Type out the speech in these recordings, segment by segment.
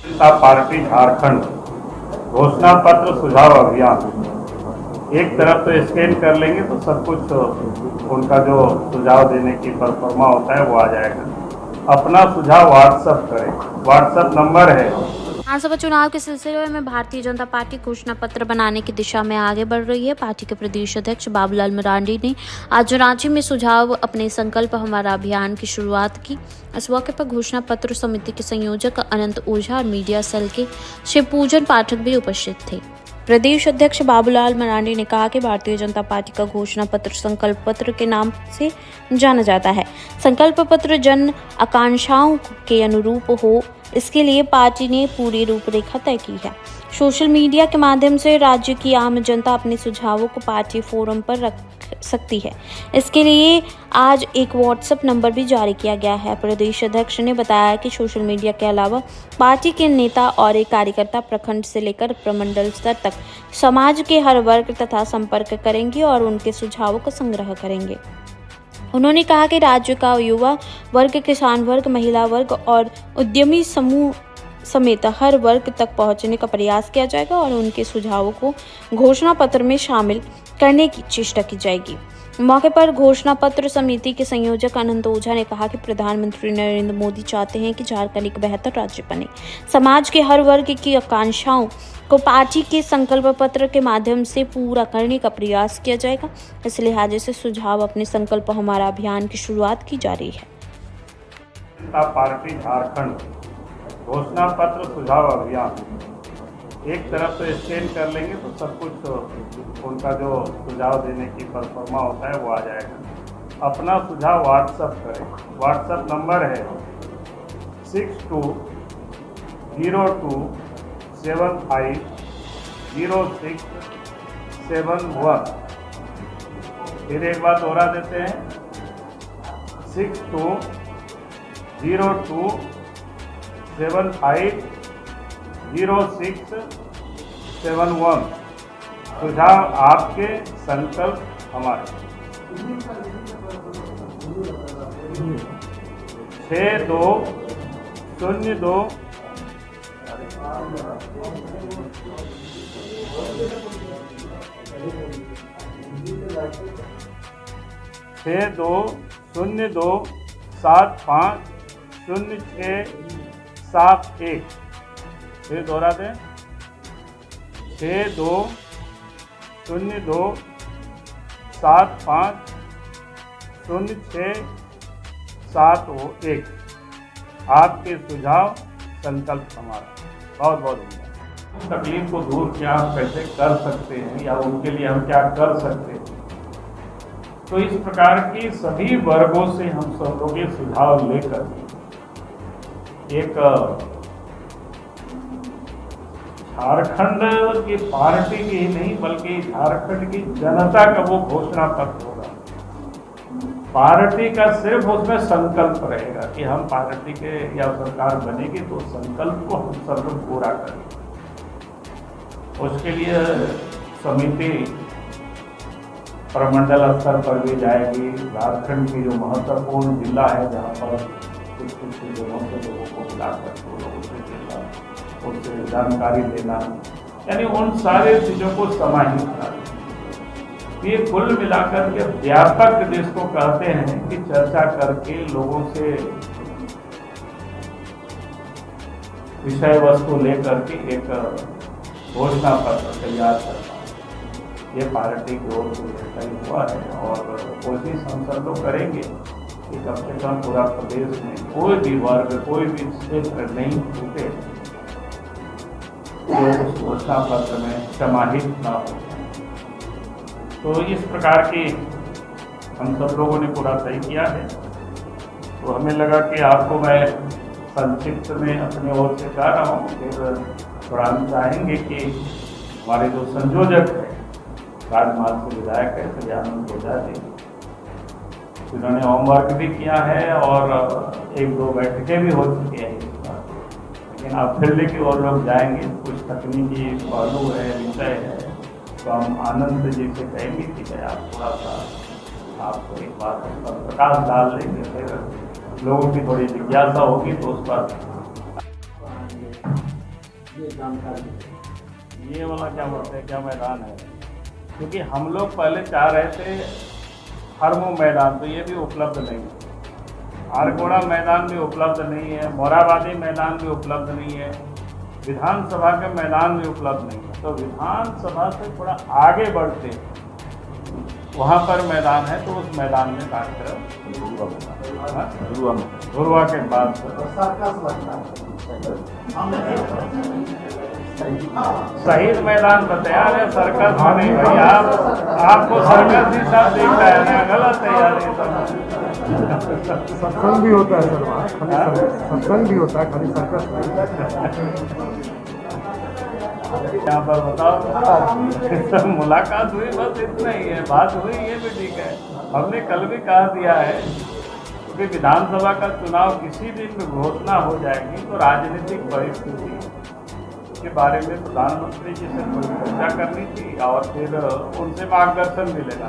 जनता party Jharkhand घोषणा पत्र सुझाव अभियान। एक तरफ तो स्कैन कर लेंगे तो सब कुछ उनका जो सुझाव देने की परफॉर्मा होता है वो आ जाएगा। अपना सुझाव व्हाट्सएप करें। व्हाट्सएप नंबर है। विधानसभा चुनाव के सिलसिले में भारतीय जनता पार्टी घोषणा पत्र बनाने की दिशा में आगे बढ़ रही है। पार्टी के प्रदेश अध्यक्ष बाबूलाल मरांडी ने आज रांची में सुझाव अपने संकल्प हमारा अभियान की शुरुआत की। इस मौके पर घोषणा पत्र समिति के संयोजक अनंत ओझा और मीडिया सेल के शिवपूजन पाठक भी उपस्थित थे। प्रदेश अध्यक्ष बाबूलाल मरांडी ने कहा कि भारतीय जनता पार्टी का घोषणा पत्र संकल्प पत्र के नाम से जाना जाता है। संकल्प पत्र जन आकांक्षाओं के अनुरूप हो, इसके लिए पार्टी ने पूरी रूपरेखा तय की है। सोशल मीडिया के माध्यम से राज्य की आम जनता अपने सुझावों को पार्टी फोरम पर रख सकती है। इसके लिए आज एक व्हाट्सएप नंबर भी जारी किया गया है। प्रदेश अध्यक्ष ने बताया कि सोशल मीडिया के अलावा पार्टी के नेता और एक कार्यकर्ता प्रखंड से लेकर प्रमंडल स्तर तक समाज के हर वर्ग तथा संपर्क करेंगे और उनके सुझावों का संग्रह करेंगे। उन्होंने कहा कि राज्य का युवा वर्ग, किसान वर्ग, महिला वर्ग और उद्यमी समूह समेत हर वर्ग तक पहुंचने का प्रयास किया जाएगा और उनके सुझावों को घोषणा पत्र में शामिल करने की चेष्टा की जाएगी। मौके पर घोषणा पत्र समिति के संयोजक अनंत ओझा ने कहा कि प्रधानमंत्री नरेंद्र मोदी चाहते हैं कि झारखंड एक बेहतर राज्य बने। समाज के हर वर्ग की आकांक्षाओं को पार्टी के संकल्प पत्र के माध्यम से पूरा करने का प्रयास किया जाएगा। इस लिहाजे से सुझाव अपने संकल्प हमारा अभियान की शुरुआत की जा रही है। जनता पार्टी झारखंड घोषणा पत्र सुझाव अभियान। एक तरफ तो स्कैन कर लेंगे तो सब कुछ उनका जो सुझाव देने की परफॉर्मा होता है वो आ जाएगा। अपना सुझाव व्हाट्सएप करें। व्हाट्सएप नंबर है 6202750671। फिर एक बार दोहरा देते हैं 6202750671। सुझाव आपके, संकल्प हमारे। 6202 6202750671। फिर दोहरा दें 6202750671। आपके सुझाव, संकल्प हमारा। बहुत बहुत धन्यवाद। तकलीफ को दूर क्या हम कैसे कर सकते हैं या उनके लिए हम क्या कर सकते हैं, तो इस प्रकार की सभी वर्गों से हम सब लोग ये सुझाव लेकर एक झारखंड की पार्टी की ही नहीं बल्कि झारखंड की जनता का वो घोषणा पत्र होगा। पार्टी का सिर्फ उसमें संकल्प रहेगा कि हम पार्टी के या सरकार बनेगी तो संकल्प को हम सब लोग पूरा करेंगे। उसके लिए समिति प्रमंडल स्तर पर भी जाएगी। झारखंड की जो महत्वपूर्ण जिला है जहाँ पर कुछ जगहों से लोगों को बुलाकर उससे जानकारी देना, यानी उन सारे चीज़ों को समाहित करना। ये कुल मिलाकर के व्यापक जिसको कहते हैं कि चर्चा करके लोगों से विषय वस्तु लेकर के एक घोषणा पत्र तैयार करना, ये पार्टी की ओर से तय हुआ है। और कोशिश हम सब लोग करेंगे कि कम से कम पूरा प्रदेश में कोई भी वर्ग, कोई भी क्षेत्र नहीं छूटे जो उस घोषणा पत्र में समाहित न हो। तो इस प्रकार की हम सब लोगों ने पूरा तय किया है। तो हमें लगा कि आपको मैं संक्षिप्त में अपने ओर से कह रहा हूँ। फिर थोड़ा हम चाहेंगे कि हमारे जो संयोजक है, राजमार्ग से विधायक है सजानंद ओझा जी, उन्होंने होमवर्क भी किया है और एक दो बैठकें भी हो चुकी हैं। लेकिन आप फील्ड की ओर लोग जाएंगे, कुछ तकनीकी पहलू है, विषय है, तो हम आनंद जी से कहेंगे कि आप थोड़ा सा आपको एक बात पर प्रकाश डाल देंगे। फिर लोगों की थोड़ी जिज्ञासा होगी तो उस पर ये जानकारी। ये वाला क्या बोलते हैं, क्या मैदान है? क्योंकि हम लोग पहले चाह रहे थे हरमो मैदान, तो ये भी उपलब्ध नहीं है। आरगोड़ा मैदान भी उपलब्ध नहीं है, मोराबादी मैदान भी उपलब्ध नहीं है, विधानसभा के मैदान भी उपलब्ध नहीं है। तो विधानसभा से थोड़ा आगे बढ़ते वहाँ पर मैदान है, तो उस मैदान में कार्यक्रम धुरवा के बाद शहीद मैदान पर तैयार है, सर्कस में नहीं भाई। आपको सर्कस ही सब देखता है ना, गलत है यार ये सब। सत्संग भी होता है सर वहाँ, खाली सत्संग भी होता है, खाली सर्कस नहीं। यहाँ पर बताओ मुलाकात हुई, बस इतना ही है, बात हुई, ये भी ठीक है। हमने कल भी कहा दिया है क्योंकि विधानसभा का चुनाव किसी दिन में घोषणा हो जाएगी तो राजनीतिक परिस्थिति के बारे में प्रधानमंत्री जी से कोई चर्चा करनी थी और फिर उनसे मार्गदर्शन मिलेगा।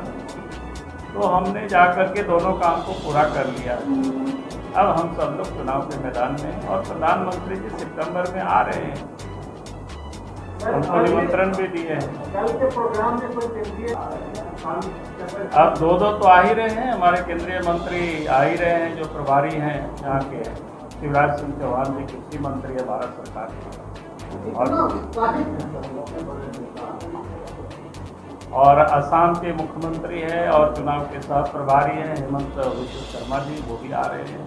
तो हमने जाकर के दोनों काम को पूरा कर लिया। अब हम सब लोग चुनाव के मैदान में, और प्रधानमंत्री जी सितंबर में आ रहे हैं, उनको निमंत्रण भी दिए हैं। कल के प्रोग्राम में कोई केंद्रीय अब दो तो आ ही रहे हैं, हमारे केंद्रीय मंत्री आ ही रहे हैं, जो प्रभारी हैं यहाँ के। शिवराज सिंह चौहान जी कृषि मंत्री है भारत सरकार के, और असम के मुख्यमंत्री है और चुनाव के साथ प्रभारी हैं हेमंत विश्व शर्मा जी, वो भी आ रहे हैं।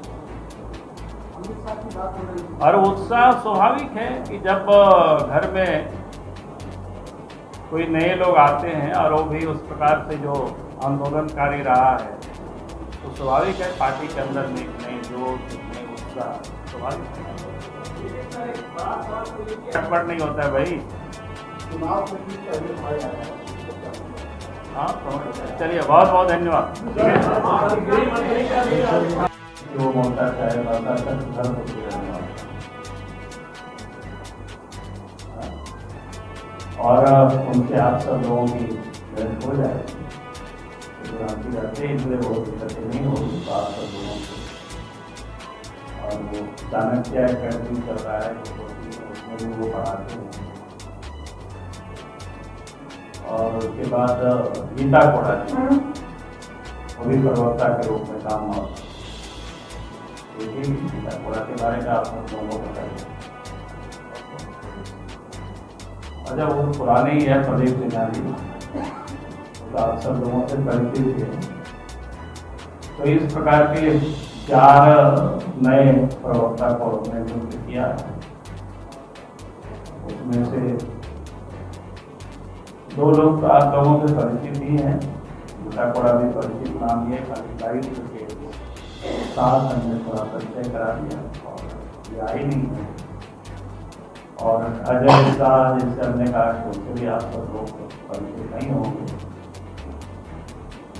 और उत्साह स्वाभाविक है कि जब घर में कोई नए लोग आते हैं और वो भी उस प्रकार से जो आंदोलनकारी रहा है, तो स्वाभाविक है पार्टी के अंदर में एक नए जोश, एक नए उत्साह स्वाभाविक है। चटपट नहीं होता है भाई। चुनाव से भी पहले हाँ, चलिए, बहुत बहुत धन्यवाद। जो मोटा चाहे और उनसे आप सब लोगों की भेंट हो जाए तो जाते इसलिए बहुत दिक्कतें नहीं होगी। तो आप सब लोगों की, और वो चाणक्य अकेडमी चल रहा है उसमें भी वो पढ़ाते हैं। और उसके बाद गीता कोड़ा जी, वो भी प्रवक्ता के रूप में काम गीता कोड़ा के बारे में आप सब लोगों को बताइए। अच्छा, वो पुराने ही है प्रदीप सिन्हा जी, तो आप सब लोगों से परिचित है। तो इस प्रकार के 4 नए प्रवक्ता को हमने नियुक्त किया। उसमें से 2 लोग तो आप लोगों से परिचित ही हैं, गीता कोड़ा भी परिचित नाम है, खाली दायित्व के साथ हमने थोड़ा परिचय करा दिया और ये आई नहीं है। और अजय शाह जैसे हमने कहा कि उससे भी आप सब लोग परिचित नहीं होंगे,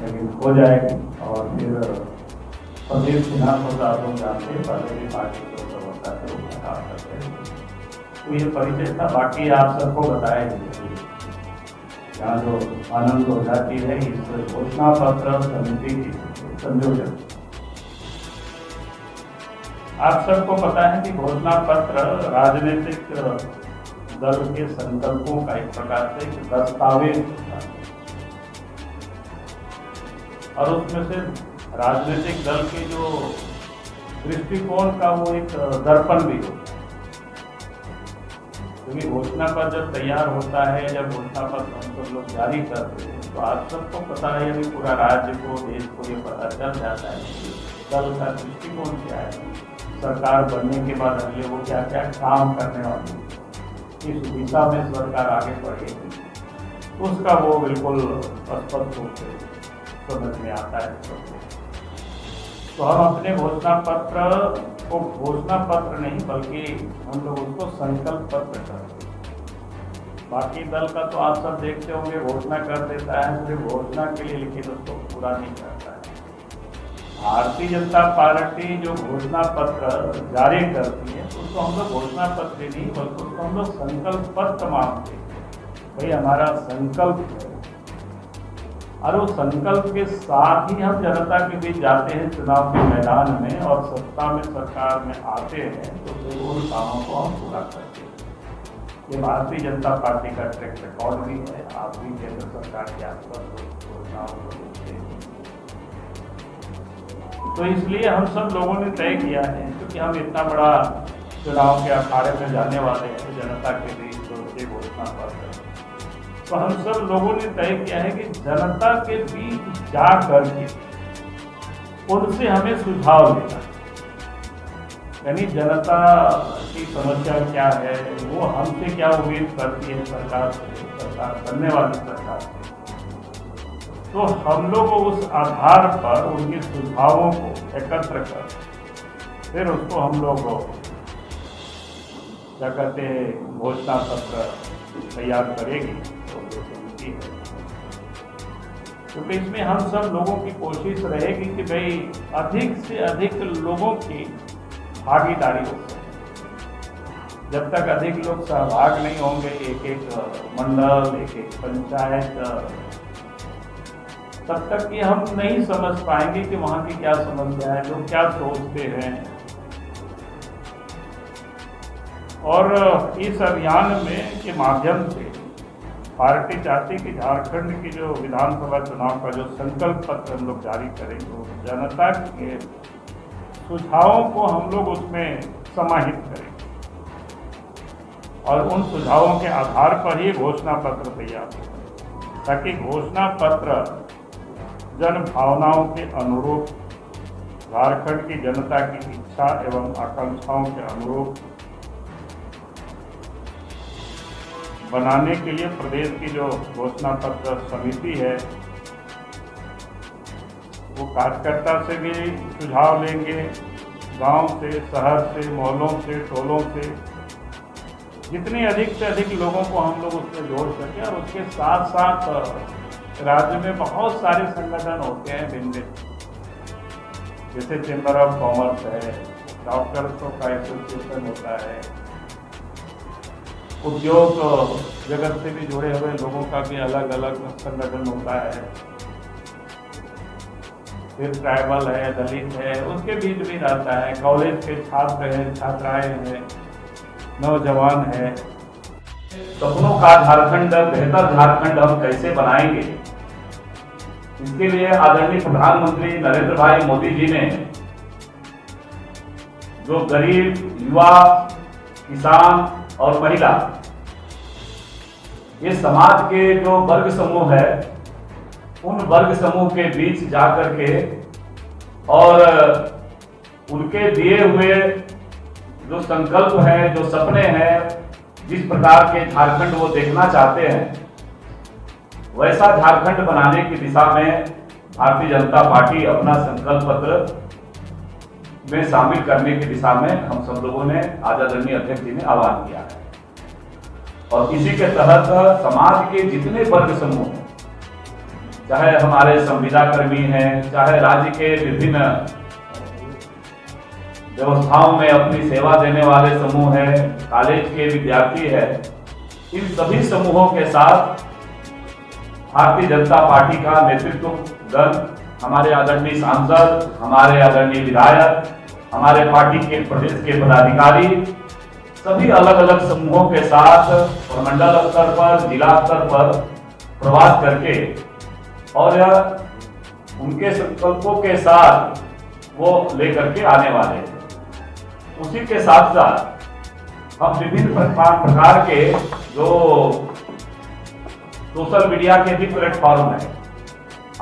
लेकिन हो जाएगी। और फिर प्रदीप सिन्हा को आप लोग जानते हैं, पहले भी पार्टी के प्रवक्ता के रूप में काम करते हैं, तो ये परिचय था। बाकी आप सबको बताया यहाँ जो आनंद ओझा जी है, इस घोषणा पत्र समिति की संयोजक। आप सबको पता है कि घोषणा पत्र राजनीतिक दल के संकल्पों का एक प्रकार से दस्तावेज था, और उसमें से राजनीतिक दल के जो दृष्टिकोण का वो एक दर्पण भी हो। क्योंकि घोषणा पत्र जब तैयार होता है, जब घोषणा पत्र हम सब लोग जारी करते हैं, तो आप सबको पता है, यदि पूरा राज्य को, देश को ये पता चल जाता है कि दल का दृष्टिकोण क्या है, सरकार बनने के बाद अगले वो क्या क्या काम करने वाली है, किस दिशा में सरकार आगे बढ़ेगी, उसका वो बिल्कुल स्पष्ट रूप से समझ में आता है। तो हम अपने घोषणा पत्र को घोषणा पत्र नहीं, बल्कि हम लोग उसको संकल्प पत्र करते हैं। बाकी दल का तो आप सब देखते होंगे, घोषणा कर देता है, सिर्फ घोषणा के लिए, लेकिन उसको पूरा नहीं करता है। भारतीय जनता पार्टी जो घोषणा पत्र जारी करती है, तो उसको हम लोग घोषणा पत्र नहीं, बल्कि उसको हम लोग संकल्प पत्र मानते हैं। भाई हमारा संकल्प है, और वो संकल्प के साथ ही हम जनता के बीच जाते हैं चुनाव के मैदान में, और सत्ता में, सरकार में आते हैं, तो फिर उन कामों को हम पूरा करते हैं। ये भारतीय जनता पार्टी का ट्रैक रिकॉर्ड भी है। आप भी केंद्र सरकार के आसपास योजनाओं को देखते हैं। तो इसलिए हम सब लोगों ने तय किया है, क्योंकि हम इतना बड़ा चुनाव के अखाड़े में जाने वाले हैं जनता के बीच, तो ये घोषणा पत्र, तो हम सब लोगों ने तय किया है कि जनता के बीच जा करके उनसे हमें सुझाव लेना, यानी जनता की समस्या क्या है, वो हमसे क्या उम्मीद करती है सरकार से, सरकार बनने वाली सरकार से। तो हम लोग उस आधार पर उनके सुझावों को एकत्र कर फिर उसको हम लोग क्या कहते हैं घोषणा पत्र तैयार करेगी तो जो समिति है, क्योंकि इसमें हम सब लोगों की कोशिश रहेगी कि भाई अधिक से अधिक लोगों की भागीदारी हो सके। जब तक अधिक लोग सहभाग नहीं होंगे, एक एक मंडल, एक एक पंचायत, तब तक कि हम नहीं समझ पाएंगे कि वहाँ की क्या समस्या है, लोग क्या सोचते हैं। और इस अभियान में के माध्यम से पार्टी चाहती कि झारखंड की जो विधानसभा चुनाव का जो संकल्प पत्र हम लोग जारी करेंगे, वो जनता के सुझावों को हम लोग उसमें समाहित करेंगे और उन सुझावों के आधार पर ही घोषणा पत्र तैयार हो, ताकि घोषणा पत्र जन भावनाओं के अनुरूप, झारखंड की जनता की इच्छा एवं आकांक्षाओं के अनुरूप बनाने के लिए प्रदेश की जो घोषणा पत्र समिति है, वो कार्यकर्ता से भी सुझाव लेंगे, गांव से, शहर से, मोहल्लों से, टोलों से, जितने अधिक से अधिक लोगों को हम लोग उसमें जोड़ सकें। और उसके साथ साथ राज्य में बहुत सारे संगठन होते हैं भिन्न, जैसे चेंबर ऑफ कॉमर्स है, डॉक्टर्स का एसोसिएशन होता है, उद्योग जगत से भी जुड़े हुए लोगों का भी अलग अलग संगठन होता है, फिर ट्राइबल है, दलित है, उसके बीच भी रहता है, कॉलेज के छात्र हैं, छात्राएं हैं, नौजवान है। सपनों का झारखंड, बेहतर झारखंड हम कैसे बनाएंगे, इसके लिए आदरणीय प्रधानमंत्री नरेंद्र भाई मोदी जी ने जो गरीब, युवा, किसान और महिला, ये समाज के जो वर्ग समूह है, उन वर्ग समूह के बीच जाकर के और उनके दिए हुए जो संकल्प हैं, जो सपने हैं, जिस प्रकार के झारखंड वो देखना चाहते हैं, वैसा झारखंड बनाने की दिशा में भारतीय जनता पार्टी अपना संकल्प पत्र में शामिल करने की दिशा में हम सब लोगों ने आज आदरणीय अध्यक्ष जी ने आह्वान किया है। और इसी के तहत समाज के जितने वर्ग समूह हैं, चाहे हमारे संविदा कर्मी हैं, चाहे राज्य के विभिन्न व्यवस्थाओं में अपनी सेवा देने वाले समूह हैं, कॉलेज के विद्यार्थी हैं, इन सभी समूहों के साथ भारतीय जनता पार्टी का नेतृत्व दल, हमारे आदरणीय सांसद, हमारे आदरणीय विधायक, हमारे पार्टी के प्रदेश के पदाधिकारी, सभी अलग अलग समूहों के साथ मंडल स्तर पर, जिला स्तर पर प्रवास करके और उनके संकल्पों के साथ वो लेकर के आने वाले हैं। उसी के साथ साथ हम विभिन्न प्रकार के जो सोशल मीडिया के भी प्लेटफॉर्म है,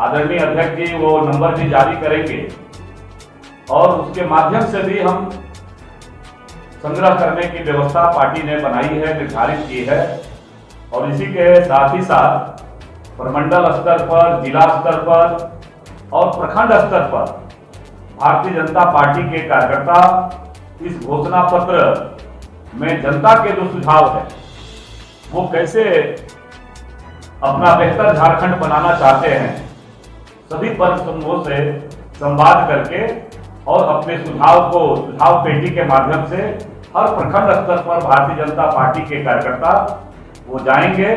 आदरणीय अध्यक्ष जी वो नंबर भी जारी करेंगे और उसके माध्यम से भी हम संग्रह करने की व्यवस्था पार्टी ने बनाई है, निर्धारित की है। और इसी के साथ ही साथ प्रमंडल स्तर पर, जिला स्तर पर और प्रखंड स्तर पर भारतीय जनता पार्टी के कार्यकर्ता इस घोषणा पत्र में जनता के जो सुझाव है, वो कैसे अपना बेहतर झारखंड बनाना चाहते हैं, सभी वर्ग समूहों से संवाद करके और अपने सुझाव पेटी के माध्यम से हर प्रखंड स्तर पर भारतीय जनता पार्टी के कार्यकर्ता वो जाएंगे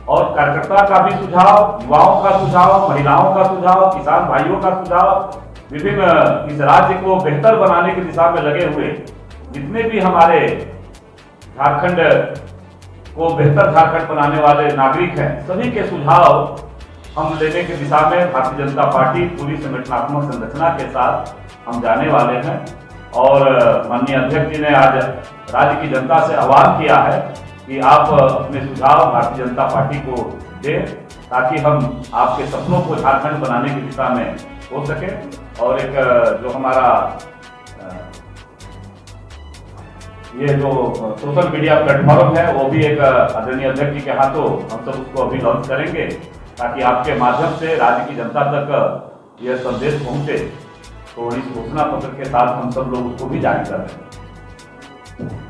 और कार्यकर्ता का भी सुझाव, युवाओं का सुझाव, महिलाओं का सुझाव, किसान भाइयों का सुझाव, विभिन्न इस राज्य को बेहतर बनाने की दिशा में लगे हुए जितने भी हमारे झारखंड को बेहतर झारखंड बनाने वाले नागरिक हैं, सभी के सुझाव हम लेने की दिशा में भारतीय जनता पार्टी पूरी संगठनात्मक संरचना के साथ हम जाने वाले हैं। और माननीय अध्यक्ष जी ने आज राज्य की जनता से आह्वान किया है कि आप अपने सुझाव भारतीय जनता पार्टी को दें, ताकि हम आपके सपनों को झारखंड बनाने की दिशा में हो सके। और एक जो हमारा ये जो सोशल मीडिया प्लेटफॉर्म है, वो भी एक आदरणीय अध्यक्ष जी के हाथों हम सब उसको अभी लॉन्च करेंगे, ताकि आपके माध्यम से राज्य की जनता तक यह संदेश पहुंचे। तो इस घोषणा पत्र के साथ हम सब लोग उसको भी जारी कर रहे हैं।